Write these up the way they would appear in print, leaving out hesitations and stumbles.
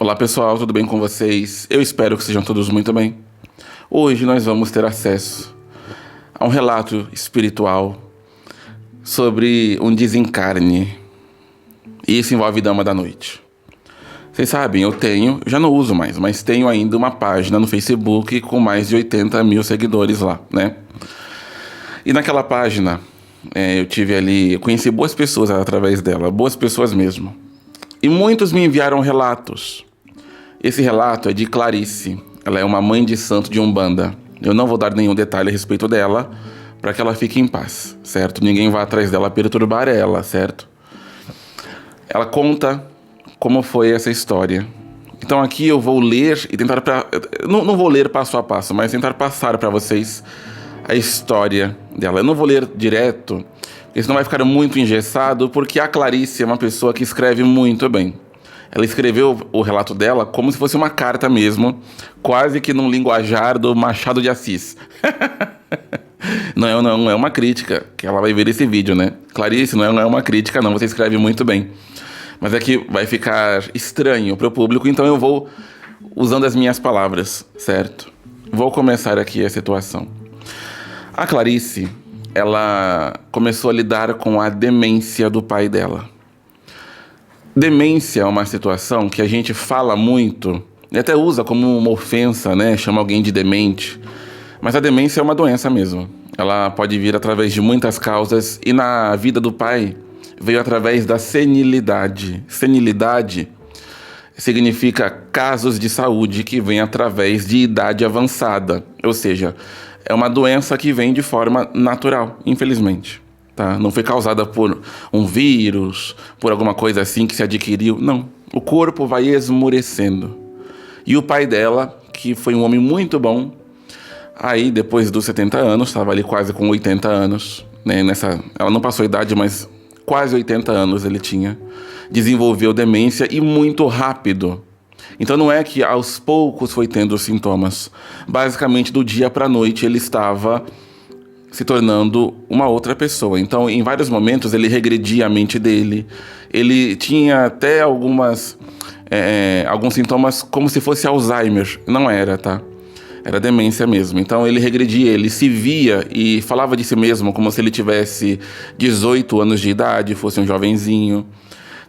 Olá pessoal, tudo bem com vocês? Eu espero que sejam todos muito bem. Hoje nós vamos ter acesso a um relato espiritual sobre um desencarne. E isso envolve Dama da Noite. Vocês sabem, já não uso mais, mas tenho ainda uma página no Facebook com mais de 80 mil seguidores lá, né? E naquela página, eu conheci boas pessoas através dela, boas pessoas mesmo. E muitos me enviaram relatos. Esse relato é de Clarice. Ela é uma mãe de santo de Umbanda. Eu não vou dar nenhum detalhe a respeito dela, para que ela fique em paz, certo? Ninguém vá atrás dela perturbar ela, certo? Ela conta como foi essa história. Então aqui eu vou ler e tentar... Não vou ler passo a passo, mas tentar passar para vocês a história dela. Eu não vou ler direto, porque senão vai ficar muito engessado, porque a Clarice é uma pessoa que escreve muito bem. Ela escreveu o relato dela como se fosse uma carta mesmo, quase que num linguajar do Machado de Assis. Não é uma crítica, que ela vai ver esse vídeo, né? Clarice, não é uma crítica não, você escreve muito bem. Mas é que vai ficar estranho para o público, então eu vou usando as minhas palavras, certo? Vou começar aqui a situação. A Clarice, ela começou a lidar com a demência do pai dela. Demência é uma situação que a gente fala muito e até usa como uma ofensa, né? Chama alguém de demente. Mas a demência é uma doença mesmo. Ela pode vir através de muitas causas e na vida do pai veio através da senilidade. Senilidade significa casos de saúde que vêm através de idade avançada. Ou seja, é uma doença que vem de forma natural, infelizmente. Tá? Não foi causada por um vírus, por alguma coisa assim que se adquiriu. Não. O corpo vai esmurecendo. E o pai dela, que foi um homem muito bom, aí depois dos 70 anos, estava ali quase com 80 anos, né? Ela não passou a idade, mas quase 80 anos ele tinha. Desenvolveu demência e muito rápido. Então não é que aos poucos foi tendo os sintomas. Basicamente, do dia para a noite ele estava se tornando uma outra pessoa. Então, em vários momentos, ele regredia a mente dele. Ele tinha até alguns sintomas como se fosse Alzheimer. Não era, tá? Era demência mesmo. Então, ele regredia, ele se via e falava de si mesmo como se ele tivesse 18 anos de idade, fosse um jovenzinho.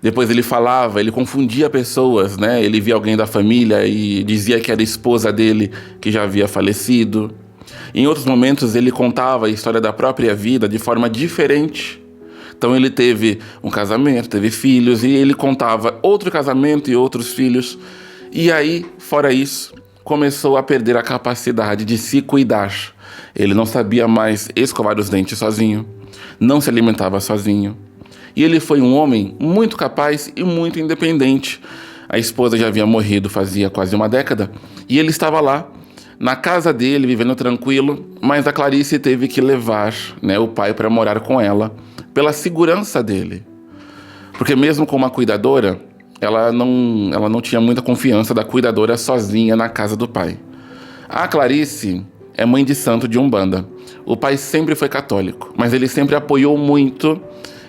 Depois ele falava, ele confundia pessoas, né? Ele via alguém da família e dizia que era a esposa dele que já havia falecido. Em outros momentos ele contava a história da própria vida de forma diferente. Então ele teve um casamento, teve filhos, e ele contava outro casamento e outros filhos. E aí, fora isso, começou a perder a capacidade de se cuidar. Ele não sabia mais escovar os dentes sozinho, não se alimentava sozinho. E ele foi um homem muito capaz e muito independente. A esposa já havia morrido fazia quase uma década, e ele estava lá, na casa dele, vivendo tranquilo, mas a Clarice teve que levar, né, o pai para morar com ela, pela segurança dele. Porque mesmo com uma cuidadora, ela não tinha muita confiança da cuidadora sozinha na casa do pai. A Clarice é mãe de santo de Umbanda. O pai sempre foi católico, mas ele sempre apoiou muito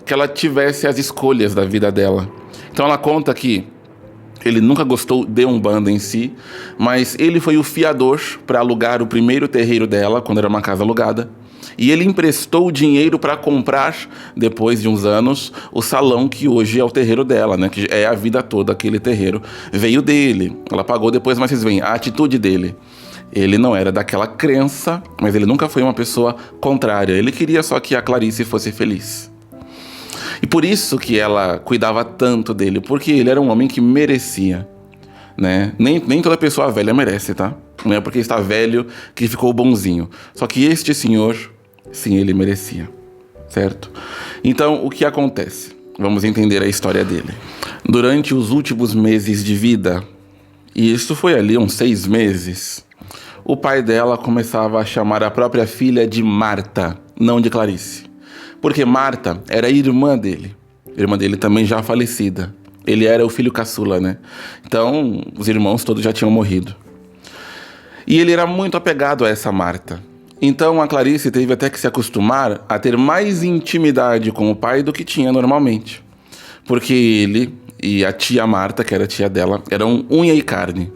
que ela tivesse as escolhas da vida dela. Então ela conta que ele nunca gostou de Umbanda em si, mas ele foi o fiador para alugar o primeiro terreiro dela, quando era uma casa alugada. E ele emprestou o dinheiro para comprar, depois de uns anos, o salão que hoje é o terreiro dela, né? Que é a vida toda, aquele terreiro. Veio dele, ela pagou depois, mas vocês veem, a atitude dele. Ele não era daquela crença, mas ele nunca foi uma pessoa contrária. Ele queria só que a Clarice fosse feliz. E por isso que ela cuidava tanto dele, porque ele era um homem que merecia, né? Nem toda pessoa velha merece, tá? Não é porque está velho que ficou bonzinho. Só que este senhor, sim, ele merecia, certo? Então, o que acontece? Vamos entender a história dele. Durante os últimos meses de vida, e isso foi ali uns 6 meses, o pai dela começava a chamar a própria filha de Marta, não de Clarice. Porque Marta era a irmã dele também já falecida. Ele era o filho caçula, né? Então, os irmãos todos já tinham morrido. E ele era muito apegado a essa Marta. Então, a Clarice teve até que se acostumar a ter mais intimidade com o pai do que tinha normalmente. Porque ele e a tia Marta, que era a tia dela, eram unha e carne.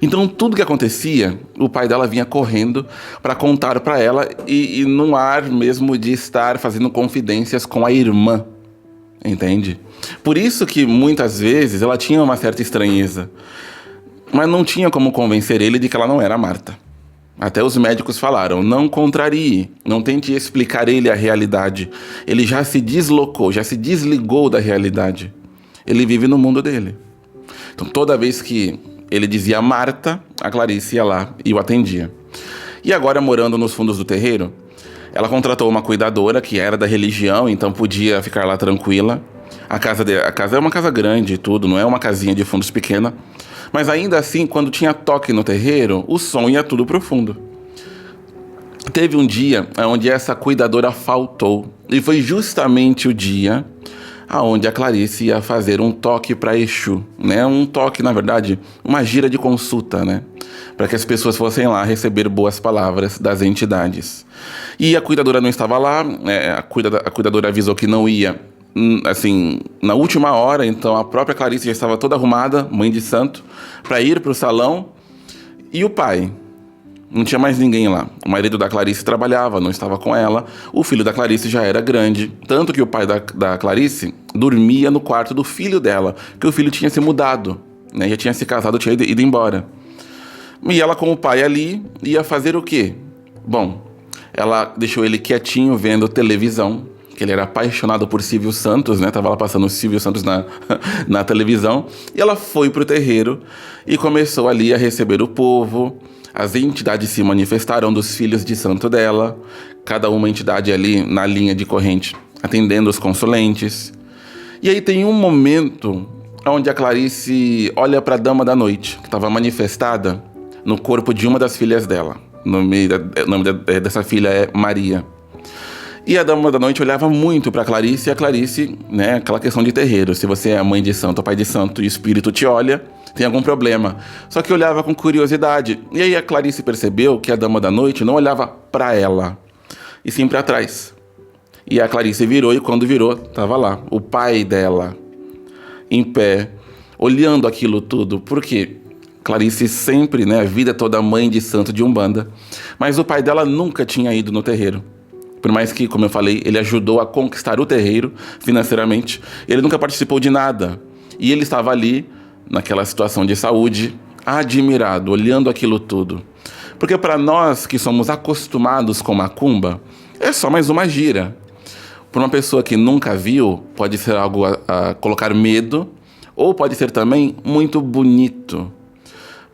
Então tudo que acontecia, o pai dela vinha correndo para contar para ela e num ar mesmo de estar fazendo confidências com a irmã, entende? Por isso que muitas vezes ela tinha uma certa estranheza, mas não tinha como convencer ele de que ela não era Marta. Até os médicos falaram, não contrarie, não tente explicar ele a realidade. Ele já se deslocou, já se desligou da realidade. Ele vive no mundo dele. Então toda vez que ele dizia Marta, a Clarice ia lá e o atendia. E agora, morando nos fundos do terreiro, ela contratou uma cuidadora que era da religião, então podia ficar lá tranquila. A casa é uma casa grande e tudo, não é uma casinha de fundos pequena. Mas ainda assim, quando tinha toque no terreiro, o som ia tudo pro fundo. Teve um dia onde essa cuidadora faltou. E foi justamente o dia onde a Clarice ia fazer um toque para Exu, né? Um toque, na verdade, uma gira de consulta, né? Para que as pessoas fossem lá receber boas palavras das entidades. E a cuidadora não estava lá, a cuidadora avisou que não ia, assim, na última hora, então a própria Clarice já estava toda arrumada, mãe de santo, para ir para o salão. E o pai? Não tinha mais ninguém lá. O marido da Clarice trabalhava, não estava com ela. O filho da Clarice já era grande. Tanto que o pai da Clarice dormia no quarto do filho dela. Que o filho tinha se mudado, né? Já tinha se casado, tinha ido embora. E ela com o pai ali ia fazer o quê? Bom, ela deixou ele quietinho vendo televisão. Que ele era apaixonado por Silvio Santos, né? Tava lá passando o Silvio Santos na televisão. E ela foi pro terreiro e começou ali a receber o povo. As entidades se manifestaram dos filhos de santo dela, cada uma entidade ali na linha de corrente, atendendo os consulentes. E aí tem um momento onde a Clarice olha para a Dama da Noite, que estava manifestada no corpo de uma das filhas dela. O nome dessa filha é Maria. E a Dama da Noite olhava muito para Clarice, e a Clarice, né, aquela questão de terreiro. Se você é mãe de santo ou pai de santo e o espírito te olha, tem algum problema. Só que olhava com curiosidade. E aí a Clarice percebeu que a Dama da Noite não olhava para ela, e sim para trás. E a Clarice virou, e quando virou, estava lá, o pai dela, em pé, olhando aquilo tudo. Por quê? Clarice sempre, né, a vida toda mãe de santo de Umbanda. Mas o pai dela nunca tinha ido no terreiro. Por mais que, como eu falei, ele ajudou a conquistar o terreiro financeiramente, ele nunca participou de nada. E ele estava ali, naquela situação de saúde, admirado, olhando aquilo tudo. Porque para nós que somos acostumados com macumba, é só mais uma gira. Para uma pessoa que nunca viu, pode ser algo a colocar medo, ou pode ser também muito bonito.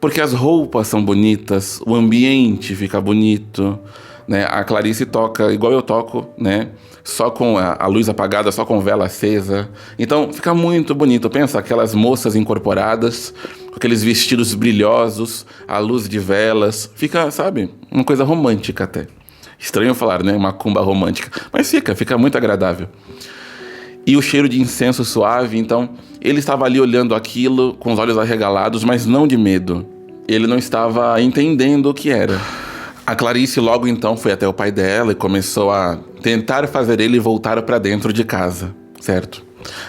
Porque as roupas são bonitas, o ambiente fica bonito, né? A Clarice toca igual eu toco, né? Só com a luz apagada, só com vela acesa. Então fica muito bonito. Pensa aquelas moças incorporadas, com aqueles vestidos brilhosos, a luz de velas. Fica, sabe, uma coisa romântica até. Estranho falar, né? Macumba romântica. Mas fica muito agradável. E o cheiro de incenso suave, então ele estava ali olhando aquilo com os olhos arregalados, mas não de medo. Ele não estava entendendo o que era. A Clarice logo então foi até o pai dela e começou a tentar fazer ele voltar para dentro de casa, certo?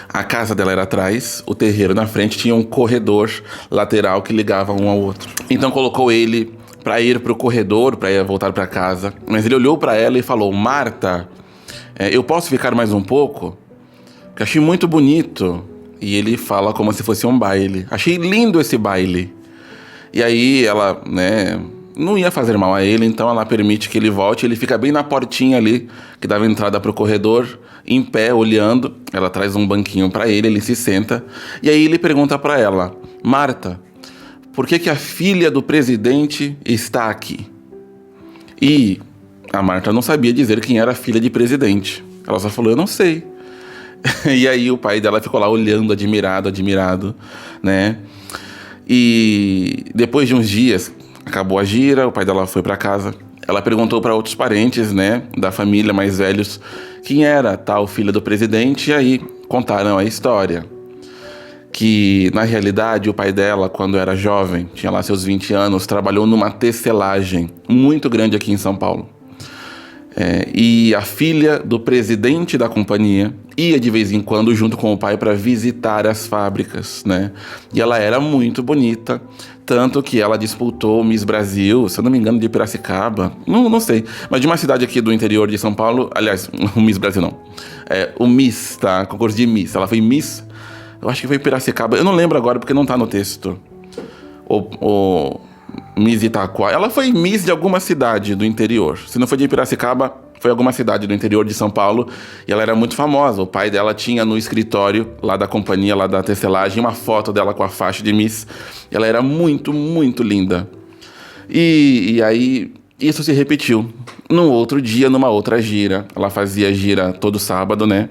A casa dela era atrás, o terreiro na frente, tinha um corredor lateral que ligava um ao outro. Então colocou ele para ir pro corredor, para ir voltar para casa, mas ele olhou para ela e falou: Marta, eu posso ficar mais um pouco? Porque achei muito bonito. E ele fala como se fosse um baile. Achei lindo esse baile. E aí ela, né, não ia fazer mal a ele, então ela permite que ele volte. Ele fica bem na portinha ali, que dava entrada pro corredor, em pé, olhando. Ela traz um banquinho para ele se senta. E aí ele pergunta para ela: Marta, por que a filha do presidente está aqui? E a Marta não sabia dizer quem era a filha de presidente. Ela só falou: eu não sei. E aí o pai dela ficou lá olhando, admirado, né? E depois de uns dias, acabou a gira, o pai dela foi para casa. Ela perguntou para outros parentes, né, da família mais velhos, quem era a tal filha do presidente, e aí contaram a história. Que, na realidade, o pai dela, quando era jovem, tinha lá seus 20 anos, trabalhou numa tecelagem muito grande aqui em São Paulo. E a filha do presidente da companhia ia de vez em quando junto com o pai para visitar as fábricas, né? E ela era muito bonita, tanto que ela disputou o Miss Brasil, se eu não me engano, de Piracicaba, não sei, mas de uma cidade aqui do interior de São Paulo. Aliás, o Miss Brasil não, o Miss, tá? Concurso de Miss, ela foi Miss, eu acho que foi Piracicaba, eu não lembro agora porque não tá no texto. O Miss Itaquá. Ela foi Miss de alguma cidade do interior. Se não foi de Piracicaba, foi alguma cidade do interior de São Paulo. E ela era muito famosa. O pai dela tinha no escritório, lá da companhia, lá da tecelagem, uma foto dela com a faixa de Miss. Ela era muito, muito linda. E aí, isso se repetiu. No outro dia, numa outra gira. Ela fazia gira todo sábado, né?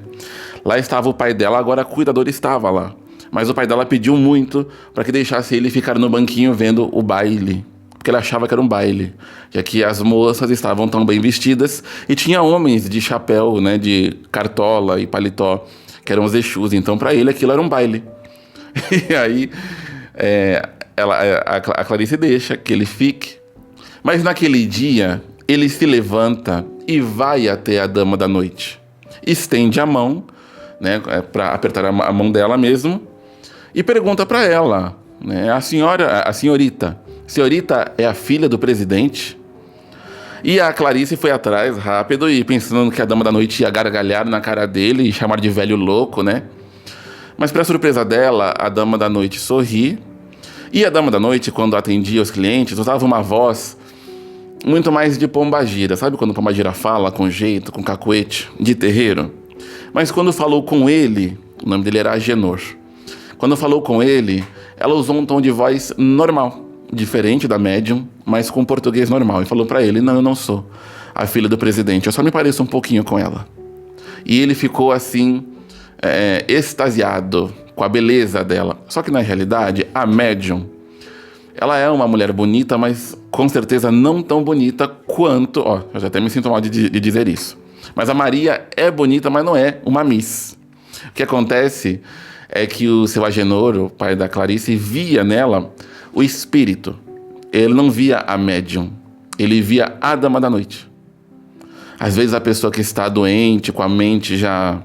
Lá estava o pai dela, agora a cuidadora estava lá. Mas o pai dela pediu muito para que deixasse ele ficar no banquinho vendo o baile. Porque ele achava que era um baile. Já que as moças estavam tão bem vestidas e tinha homens de chapéu, né, de cartola e paletó, que eram os Exus. Então para ele aquilo era um baile. E aí a Clarice deixa que ele fique. Mas naquele dia ele se levanta e vai até a dama da noite. Estende a mão, né, para apertar a mão dela mesmo. E pergunta para ela, né, a senhorita é a filha do presidente? E a Clarice foi atrás rápido e pensando que a dama da noite ia gargalhar na cara dele e chamar de velho louco, né? Mas para surpresa dela, a dama da noite sorri. E a dama da noite, quando atendia os clientes, usava uma voz muito mais de pombagira. Sabe quando pombagira fala com jeito, com cacuete, de terreiro? Mas quando falou com ele, o nome dele era Agenor. Quando falou com ele, ela usou um tom de voz normal, diferente da médium, mas com português normal. E falou pra ele, não, eu não sou a filha do presidente, eu só me pareço um pouquinho com ela. E ele ficou assim, extasiado com a beleza dela. Só que na realidade, a médium, ela é uma mulher bonita, mas com certeza não tão bonita quanto... eu já até me sinto mal de dizer isso. Mas a Maria é bonita, mas não é uma Miss. O que acontece é que o seu Agenor, o pai da Clarice, via nela o espírito. Ele não via a médium, ele via a dama da noite. Às vezes a pessoa que está doente, com a mente já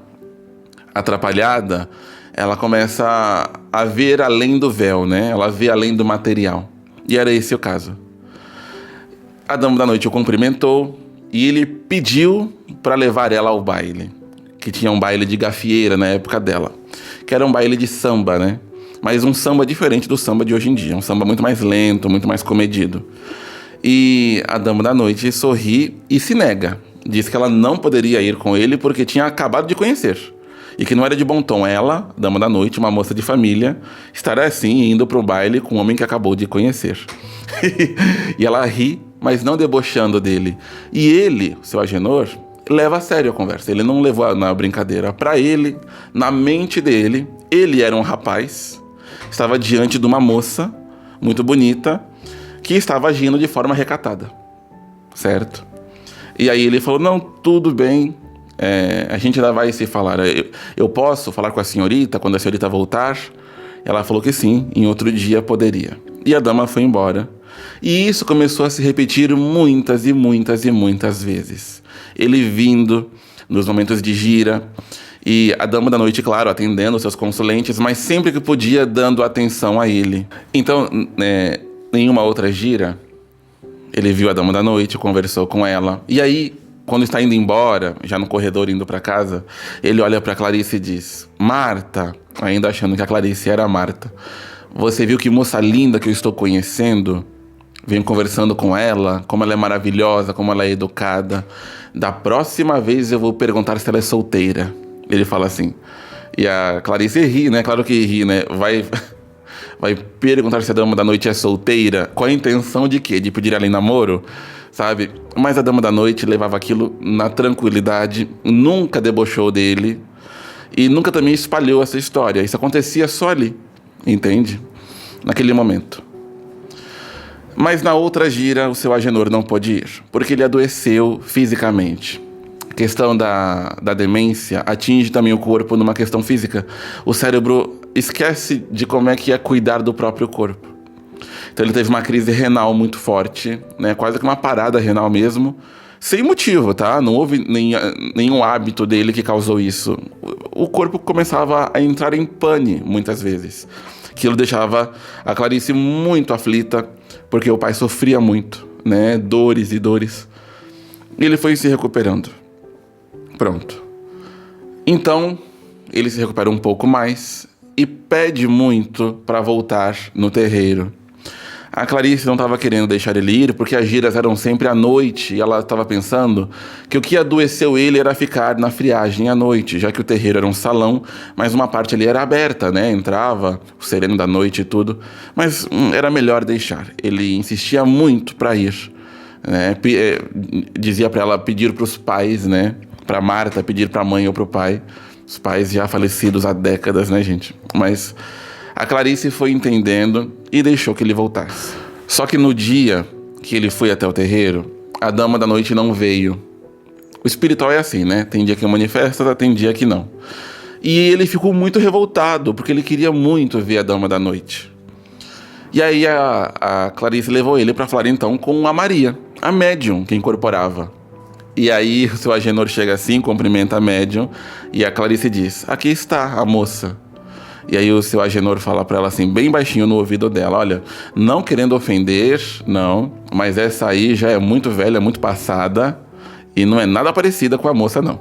atrapalhada, ela começa a ver além do véu, né? Ela vê além do material. E era esse o caso. A dama da noite o cumprimentou e ele pediu para levar ela ao baile, que tinha um baile de gafieira na época dela, que era um baile de samba, né? Mas um samba diferente do samba de hoje em dia, um samba muito mais lento, muito mais comedido. E a dama da noite sorri e se nega. Diz que ela não poderia ir com ele porque tinha acabado de conhecer. E que não era de bom tom ela, dama da noite, uma moça de família, estar assim indo para o baile com um homem que acabou de conhecer. E ela ri, mas não debochando dele. E ele, seu Agenor, leva a sério a conversa. Ele não levou na brincadeira. Para ele, na mente dele, ele era um rapaz, estava diante de uma moça muito bonita, que estava agindo de forma recatada, certo? E aí ele falou, não, tudo bem, a gente ainda vai se falar. Eu posso falar com a senhorita quando a senhorita voltar? Ela falou que sim, em outro dia poderia. E a dama foi embora. E isso começou a se repetir muitas e muitas e muitas vezes. Ele vindo nos momentos de gira, e a dama da noite, claro, atendendo seus consulentes, mas sempre que podia, dando atenção a ele. Então, em uma outra gira, ele viu a dama da noite, conversou com ela. E aí, quando está indo embora, já no corredor indo para casa, ele olha para Clarice e diz, Marta, ainda achando que a Clarice era a Marta, você viu que moça linda que eu estou conhecendo? Venho conversando com ela, como ela é maravilhosa, como ela é educada. Da próxima vez eu vou perguntar se ela é solteira. Ele fala assim. E a Clarice ri, né? Claro que ri, né? Vai perguntar se a dama da noite é solteira. Com a intenção de quê? De pedir ela em namoro? Sabe? Mas a dama da noite levava aquilo na tranquilidade. Nunca debochou dele. E nunca também espalhou essa história. Isso acontecia só ali. Entende? Naquele momento. Mas na outra gira, o seu Agenor não pôde ir, porque ele adoeceu fisicamente. A questão da demência atinge também o corpo numa questão física. O cérebro esquece de como é que é cuidar do próprio corpo. Então ele teve uma crise renal muito forte, né? Quase que uma parada renal mesmo, sem motivo, tá? Não houve nenhum hábito dele que causou isso. O corpo começava a entrar em pane, muitas vezes. Aquilo deixava a Clarice muito aflita, porque o pai sofria muito, né? Dores e dores. E ele foi se recuperando. Pronto. Então, ele se recupera um pouco mais e pede muito para voltar no terreiro. A Clarice não estava querendo deixar ele ir, porque as giras eram sempre à noite, e ela estava pensando que o que adoeceu ele era ficar na friagem à noite, já que o terreiro era um salão, mas uma parte ali era aberta, né? Entrava o sereno da noite e tudo, mas era melhor deixar. Ele insistia muito para ir, né? Dizia para ela pedir para os pais, né? Para Marta pedir para a mãe ou para o pai. Os pais já falecidos há décadas, né, gente? Mas a Clarice foi entendendo e deixou que ele voltasse. Só que no dia que ele foi até o terreiro, a dama da noite não veio. O espiritual é assim, né? Tem dia que manifesta, tem dia que não. E ele ficou muito revoltado, porque ele queria muito ver a dama da noite. E aí a Clarice levou ele para falar então com a Maria, a médium que incorporava. E aí o seu Agenor chega assim, cumprimenta a médium, e a Clarice diz: aqui está a moça. E aí o seu Agenor fala pra ela assim, bem baixinho no ouvido dela: olha, não querendo ofender, não, mas essa aí já é muito velha, muito passada, e não é nada parecida com a moça, não.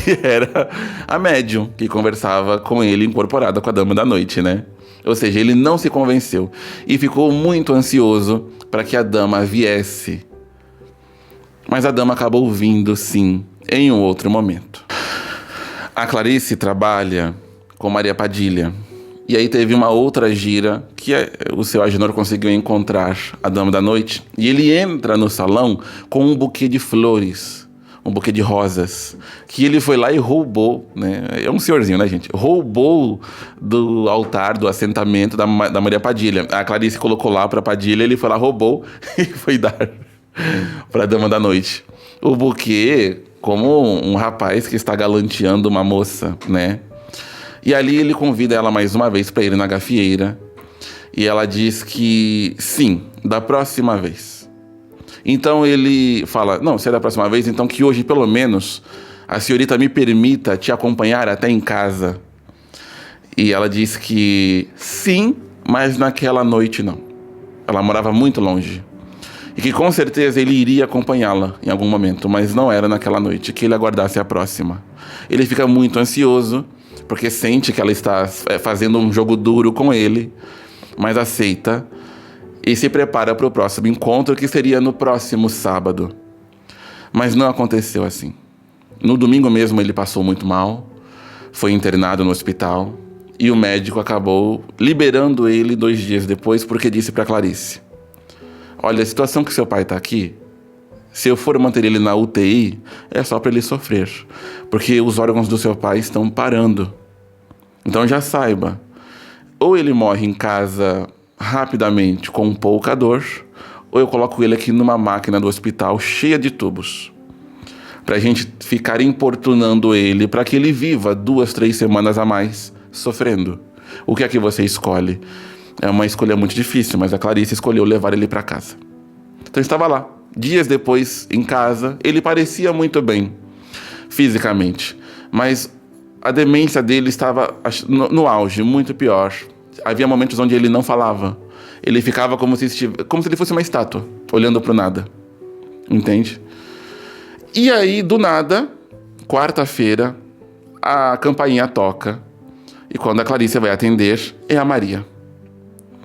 E era a médium que conversava com ele, incorporada com a dama da noite, né? Ou seja, ele não se convenceu e ficou muito ansioso para que a dama viesse. Mas a dama acabou vindo, sim, em um outro momento. A Clarice trabalha com Maria Padilha. E aí teve uma outra gira que o seu Agenor conseguiu encontrar a dama da noite. E ele entra no salão com um buquê de flores, um buquê de rosas, que ele foi lá e roubou, né? É um senhorzinho, né, gente? Roubou do altar, do assentamento da Maria Padilha. A Clarice colocou lá pra Padilha, ele foi lá, roubou e foi dar pra dama da noite. O buquê, como um rapaz que está galanteando uma moça, né? E ali ele convida ela mais uma vez para ir na gafieira. E ela diz que sim, da próxima vez. Então ele fala, não, se é da próxima vez, então que hoje pelo menos a senhorita me permita te acompanhar até em casa. E ela diz que sim, mas naquela noite não. Ela morava muito longe. E que com certeza ele iria acompanhá-la em algum momento, mas não era naquela noite, que ele aguardasse a próxima. Ele fica muito ansioso, porque sente que ela está fazendo um jogo duro com ele, mas aceita e se prepara para o próximo encontro, que seria no próximo sábado. Mas não aconteceu assim. No domingo mesmo ele passou muito mal, foi internado no hospital, e o médico acabou liberando ele 2 dias depois, porque disse para Clarice: olha, a situação que seu pai está aqui, se eu for manter ele na UTI, é só para ele sofrer, porque os órgãos do seu pai estão parando. Então já saiba, ou ele morre em casa rapidamente com pouca dor, ou eu coloco ele aqui numa máquina do hospital cheia de tubos, pra gente ficar importunando ele, para que ele viva 2, 3 semanas a mais sofrendo. O que é que você escolhe? É uma escolha muito difícil, mas a Clarice escolheu levar ele para casa. Então estava lá. Dias depois, em casa, ele parecia muito bem, fisicamente. Mas a demência dele estava no auge, muito pior. Havia momentos onde ele não falava. Ele ficava como se ele fosse uma estátua, olhando para o nada. Entende? E aí, do nada, quarta-feira, a campainha toca. E quando a Clarice vai atender, é a Maria.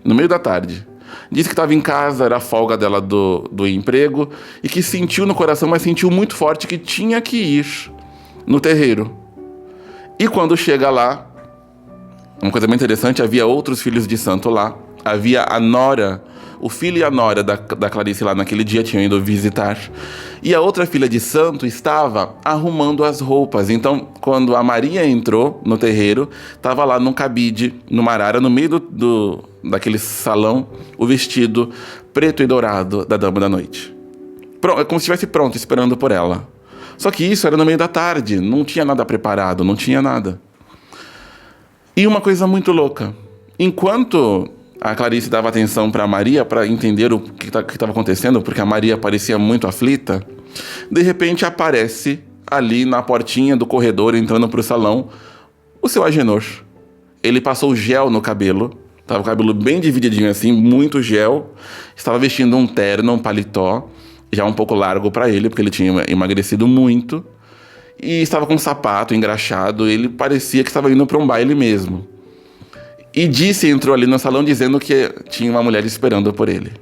No meio da tarde. Disse que estava em casa, era a folga dela do emprego, e que sentiu no coração, mas sentiu muito forte que tinha que ir no terreiro. E quando chega lá, uma coisa muito interessante, havia outros filhos de santo lá. Havia a nora, o filho e a nora da Clarice lá naquele dia tinham ido visitar. E a outra filha de santo estava arrumando as roupas. Então, quando a Maria entrou no terreiro, estava lá num cabide, numa arara, no meio daquele salão, o vestido preto e dourado da dama da noite. Pronto, como se estivesse pronto, esperando por ela. Só que isso era no meio da tarde, não tinha nada preparado, não tinha nada. E uma coisa muito louca, enquanto A Clarice dava atenção para Maria para entender o que estava acontecendo, porque a Maria parecia muito aflita. De repente aparece ali na portinha do corredor, entrando para o salão, o seu Agenor. Ele passou gel no cabelo, estava o cabelo bem divididinho assim, muito gel. Estava vestindo um terno, um paletó, já um pouco largo para ele, porque ele tinha emagrecido muito. E estava com um sapato engraxado, ele parecia que estava indo para um baile mesmo. E Disse entrou ali no salão dizendo que tinha uma mulher esperando por ele,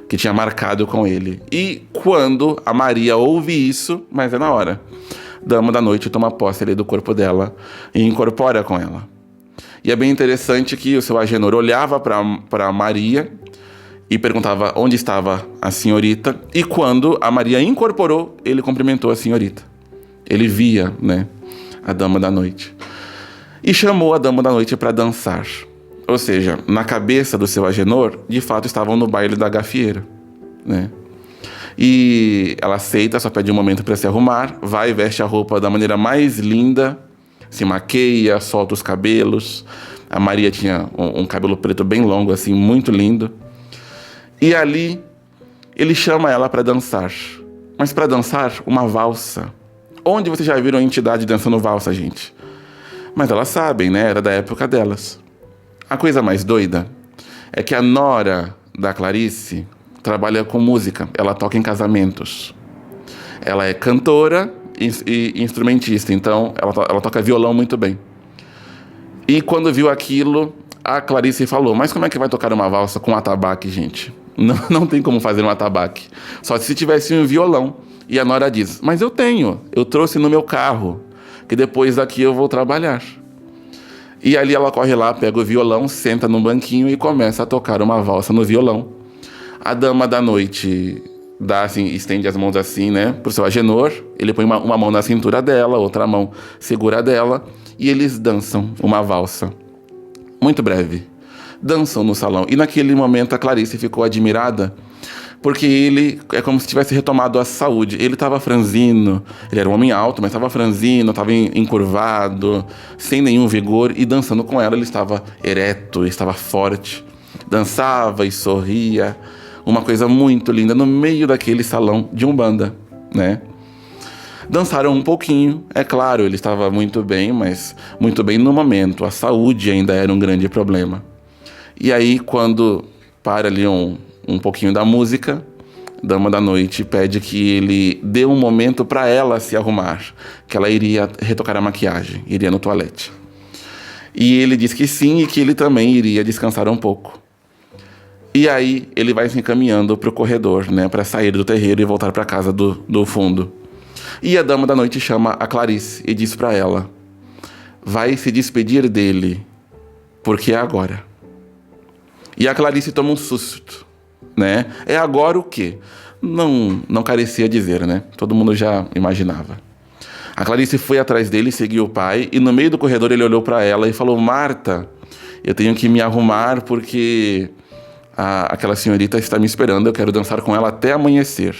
que tinha marcado com ele. E quando a Maria ouve isso, mas é na hora, Dama da Noite toma posse ali do corpo dela e incorpora com ela. E é bem interessante que o seu Agenor olhava para Maria e perguntava onde estava a senhorita. E quando a Maria incorporou, ele cumprimentou a senhorita. Ele via, né, a Dama da Noite. E chamou a Dama da Noite para dançar. Ou seja, na cabeça do seu Agenor, de fato estavam no baile da gafieira, né? E ela aceita, só pede um momento para se arrumar, vai e veste a roupa da maneira mais linda, se maqueia, solta os cabelos. A Maria tinha um cabelo preto bem longo, assim, muito lindo. E ali, ele chama ela para dançar. Mas para dançar, uma valsa. Onde vocês já viram a entidade dançando valsa, gente? Mas elas sabem, né? Era da época delas. A coisa mais doida é que a nora da Clarice trabalha com música. Ela toca em casamentos. Ela é cantora e instrumentista, então ela toca violão muito bem. E quando viu aquilo, a Clarice falou: mas como é que vai tocar uma valsa com atabaque, gente? Não tem como fazer um atabaque. Só se tivesse um violão. E a nora diz: mas eu trouxe no meu carro, que depois daqui eu vou trabalhar. E ali ela corre lá, pega o violão, senta num banquinho e começa a tocar uma valsa no violão. A Dama da Noite dá assim, estende as mãos assim, né, pro seu Agenor. Ele põe uma mão na cintura dela, outra mão segura dela, e eles dançam uma valsa. Muito breve. Dançam no salão. E naquele momento a Clarice ficou admirada, porque ele é como se tivesse retomado a saúde. Ele estava franzino, ele era um homem alto, mas estava franzino, estava encurvado, sem nenhum vigor, e dançando com ela ele estava ereto, estava forte. Dançava e sorria, uma coisa muito linda, no meio daquele salão de Umbanda, né? Dançaram um pouquinho, é claro, ele estava muito bem, mas muito bem no momento, a saúde ainda era um grande problema. E aí, quando para ali um pouquinho da música, Dama da Noite pede que ele dê um momento para ela se arrumar, que ela iria retocar a maquiagem, iria no toalete. E ele diz que sim e que ele também iria descansar um pouco. E aí ele vai se encaminhando para o corredor, né, para sair do terreiro e voltar para a casa do fundo. E a Dama da Noite chama a Clarice e diz para ela: vai se despedir dele, porque é agora. E a Clarice toma um susto, né? É agora o quê? Não carecia dizer, né? Todo mundo já imaginava. A Clarice foi atrás dele, seguiu o pai, e no meio do corredor ele olhou para ela e falou: Marta, eu tenho que me arrumar porque aquela senhorita está me esperando, eu quero dançar com ela até amanhecer.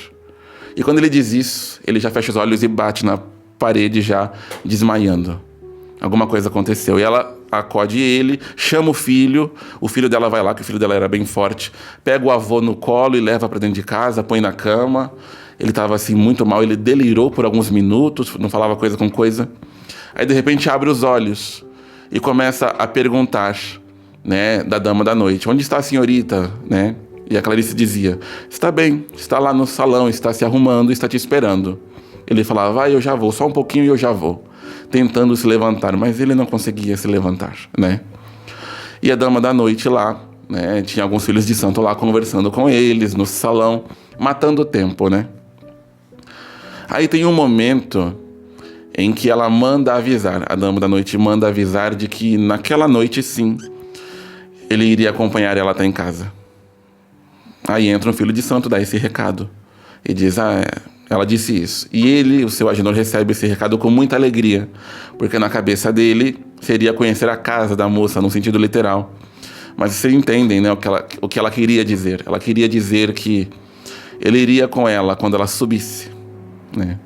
E quando ele diz isso, ele já fecha os olhos e bate na parede já desmaiando. Alguma coisa aconteceu. E ela acode ele, chama o filho dela vai lá, que o filho dela era bem forte, pega o avô no colo e leva para dentro de casa, põe na cama. Ele estava assim muito mal, ele delirou por alguns minutos, não falava coisa com coisa. Aí de repente abre os olhos e começa a perguntar, né, da Dama da Noite: onde está a senhorita, né? E a Clarice dizia: está bem, está lá no salão, está se arrumando, está te esperando. Ele falava: vai, eu já vou, só um pouquinho e eu já vou. Tentando se levantar, mas ele não conseguia se levantar, né? E a Dama da Noite lá, né, tinha alguns filhos de santo lá conversando com eles no salão, matando o tempo, né? Aí tem um momento em que ela manda avisar, a Dama da Noite manda avisar de que naquela noite, sim, ele iria acompanhar ela até em casa. Aí entra um filho de santo, dá esse recado e diz: ela disse isso. E ele, o seu Agenor, recebe esse recado com muita alegria, porque na cabeça dele seria conhecer a casa da moça, no sentido literal. Mas vocês entendem, né, o que ela queria dizer. Ela queria dizer que ele iria com ela quando ela subisse, né?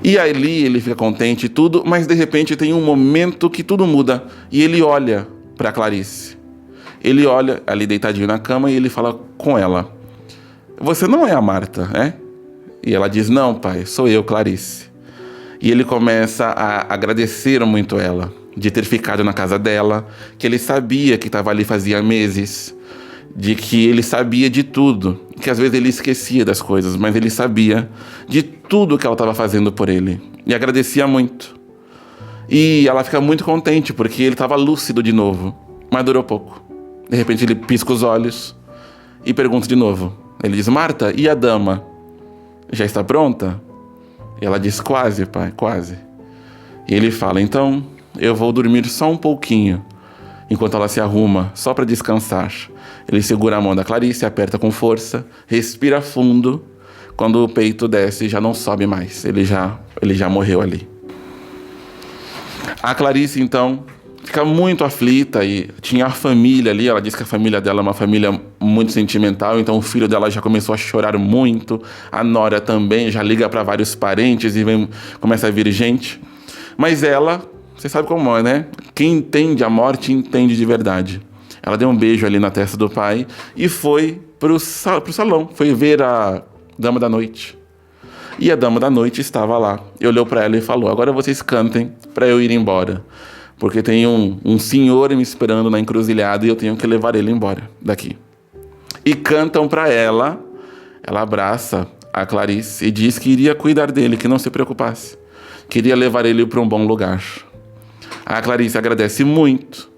E ali ele fica contente e tudo, mas de repente tem um momento que tudo muda. E ele olha para Clarice Ele olha ali deitadinho na cama e ele fala com ela: você não é a Marta, é? E ela diz: não, pai, sou eu, Clarice. E ele começa a agradecer muito ela de ter ficado na casa dela, que ele sabia que estava ali fazia meses, de que ele sabia de tudo, que às vezes ele esquecia das coisas, mas ele sabia de tudo que ela estava fazendo por ele, e agradecia muito. E ela fica muito contente, porque ele estava lúcido de novo, mas durou pouco. De repente ele pisca os olhos e pergunta de novo. Ele diz: Marta, e a dama? Já está pronta? E ela diz: quase, pai, quase. E ele fala: então eu vou dormir só um pouquinho, enquanto ela se arruma, só para descansar. Ele segura a mão da Clarice, aperta com força, respira fundo. Quando o peito desce, já não sobe mais. Ele já morreu ali. A Clarice, então, fica muito aflita e tinha a família ali. Ela diz que a família dela é uma família muito sentimental, então o filho dela já começou a chorar muito. A nora também já liga para vários parentes e começa a vir gente. Mas ela, você sabe como é, né? Quem entende a morte entende de verdade. Ela deu um beijo ali na testa do pai e foi pro salão. Foi ver a dama da noite. E a dama da noite estava lá. E olhou para ela e falou: agora vocês cantem para eu ir embora, porque tem um senhor me esperando na encruzilhada e eu tenho que levar ele embora daqui. E cantam para ela. Ela abraça a Clarice e diz que iria cuidar dele, que não se preocupasse. Queria levar ele para um bom lugar. A Clarice agradece muito.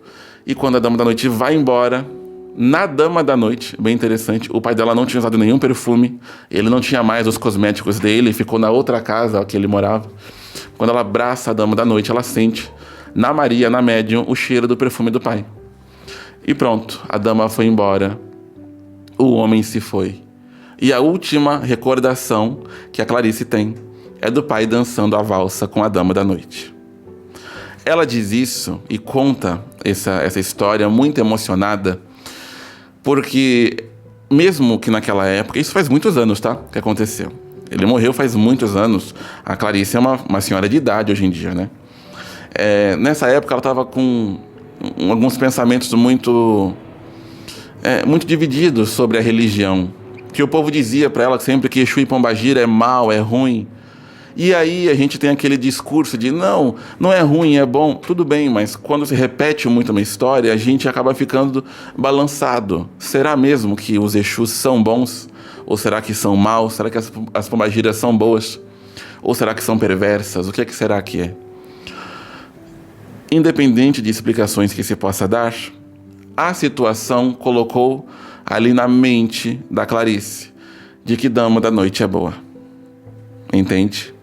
E quando a dama da noite vai embora, na dama da noite, bem interessante, o pai dela não tinha usado nenhum perfume, ele não tinha mais os cosméticos dele, ficou na outra casa que ele morava. Quando ela abraça a dama da noite, ela sente na Maria, na médium, o cheiro do perfume do pai. E pronto, a dama foi embora, o homem se foi. E a última recordação que a Clarice tem é do pai dançando a valsa com a dama da noite. Ela diz isso e conta essa história muito emocionada, porque mesmo que naquela época, isso faz muitos anos, tá? Que aconteceu. Ele morreu faz muitos anos. A Clarice é uma senhora de idade hoje em dia, né? Nessa época ela estava com alguns pensamentos muito divididos sobre a religião. Que o povo dizia para ela sempre que Exu e Pombagira é mal, é ruim. E aí a gente tem aquele discurso de não é ruim, é bom. Tudo bem, mas quando se repete muito uma história, a gente acaba ficando balançado. Será mesmo que os Exus são bons? Ou será que são maus? Será que as Pombagiras são boas? Ou será que são perversas? O que será que é? Independente de explicações que se possa dar, a situação colocou ali na mente da Clarice de que dama da noite é boa. Entende?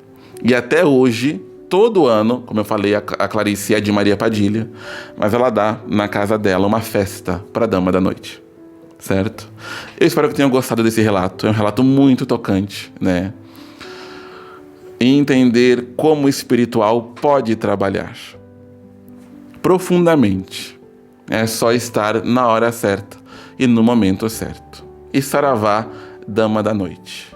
E até hoje, todo ano, como eu falei, a Clarice é de Maria Padilha, mas ela dá na casa dela uma festa para a dama da noite, certo? Eu espero que tenham gostado desse relato. É um relato muito tocante, né? E entender como o espiritual pode trabalhar profundamente. É só estar na hora certa e no momento certo. E saravá, dama da noite.